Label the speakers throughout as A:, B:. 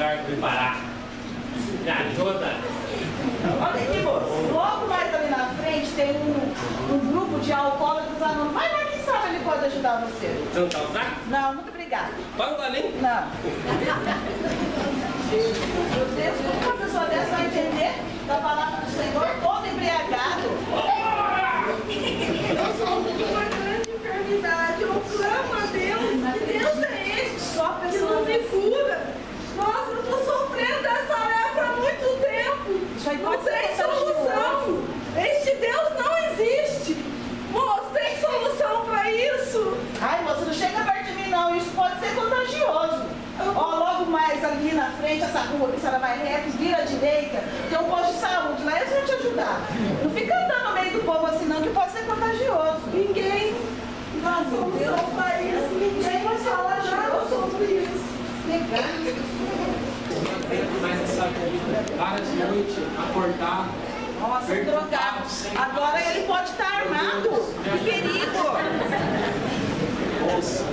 A: lugar que eu parar. Me ajuda.
B: Olha aqui, moço. Logo mais ali na frente tem um grupo de alcoólatras anônimos. Vai lá, quem sabe ele pode ajudar você.
A: Você não tá usando?
B: Não, muito obrigada.
A: Pode dar nem?
B: Não. Meu Deus, como uma pessoa dessa vai entender da palavra do Senhor todo embriagado?
C: Eu sou uma grande enfermidade. Eu clamo a Deus. Que Deus é este?
B: Só a
C: Que
B: pessoa
C: não me cura. Nossa, eu estou sofrendo dessa lepra há muito tempo.
B: Isso aí
C: Não
B: pode ser
C: tem solução. Este Deus não existe. Moço, tem solução para isso?
B: Ai, moça, não chega perto de mim não, isso pode ser contagioso. Ó, logo mais ali na frente, essa rua que a senhora vai reto, vira à direita, tem um posto de saúde, lá eles vão te ajudar. Não fica andando no meio do povo assim não, que pode ser contagioso.
C: Ninguém dá solução para isso. Ninguém vai falar nada sobre isso.
B: Legal.
A: Mas essa vida, várias noites, acordar.
B: Nossa, drogado. Agora ele pode estar armado. Que perigo.
A: Nossa,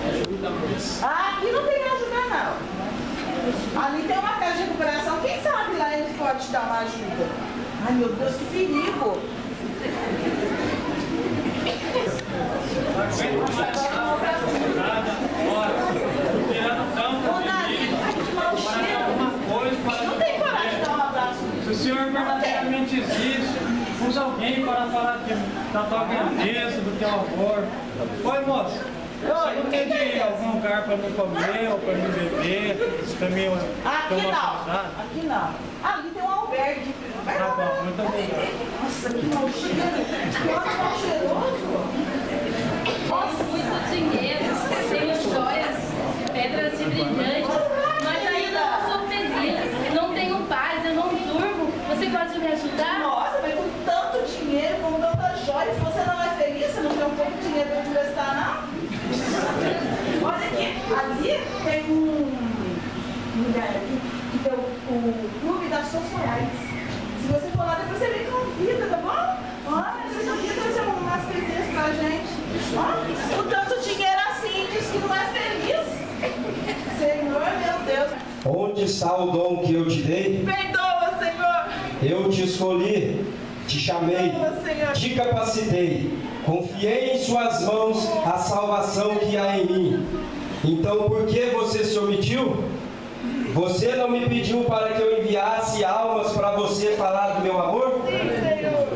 A: ajuda, moça.
B: Ah, aqui não tem ajuda não. Ali tem uma casa de recuperação, quem sabe lá ele pode te dar uma ajuda. Ai meu Deus, que perigo. Não tem coragem de dar um abraço.
D: Se o Senhor verdadeiramente existe, usa alguém para falar da tua grandeza, do teu amor. Oi, moça. Você não tem de ir a algum lugar para me comer ou para me beber? Para mim,
B: Aqui não. Aqui não. Ali tem um albergue. Vai
D: Tá
B: lá.
D: bom, muito obrigado.
B: Nossa, que mau cheiro. Que mal cheiroso.
E: Nossa, muito dinheiro, tenho joias, pedras de brilhantes, mas ainda não sou feliz, não tenho paz, eu não durmo. Você pode me ajudar?
B: Nossa, mas com tanto dinheiro, com tantas joias, você não é feliz? Você não tem um pouco de dinheiro para investir, não? Olha aqui, ali tem um lugar aqui que tem o Clube das Sociais. Se você for lá, depois você me convida, tá bom? Olha, você podia trazer umas coisinhas pra gente. Ó, com tanto dinheiro assim, diz que não é feliz. Senhor, meu Deus.
F: Onde está o dom que eu te dei?
B: Perdoa, Senhor.
F: Eu te escolhi, te chamei, te capacitei, confiei em suas mãos a salvação que há em mim. Então por que você se omitiu? Você não me pediu para que eu enviasse almas para você falar do meu amor?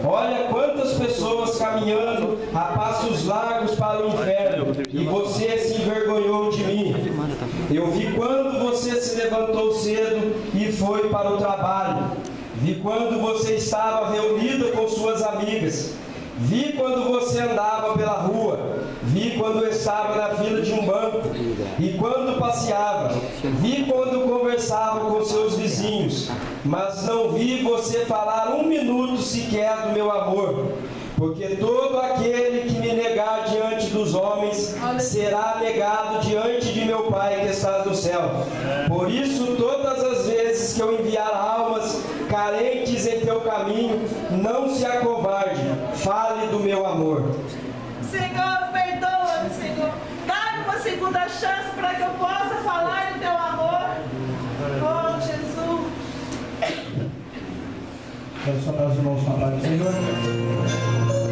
F: Olha quantas pessoas caminhando a passos largos para o inferno, e você se envergonhou de mim. Eu vi quando você se levantou cedo e foi para o trabalho. Vi quando você estava reunida com suas amigas. Vi quando você andava pela rua. Vi quando estava na fila de um banco. E quando passeava. Vi quando conversava com seus vizinhos. Mas não vi você falar um minuto sequer do meu amor. Porque todo aquele que me negar diante dos homens será negado diante de meu Pai que está no céu. Por isso, todas as vezes que eu enviar almas carentes em teu caminho, não se acovarde, fale do meu amor.
B: Senhor, perdoa-me, Senhor. Dá-me uma segunda chance para que eu possa falar do teu amor. Oh, Jesus.
G: Quero soltar as mãos na paz do Senhor.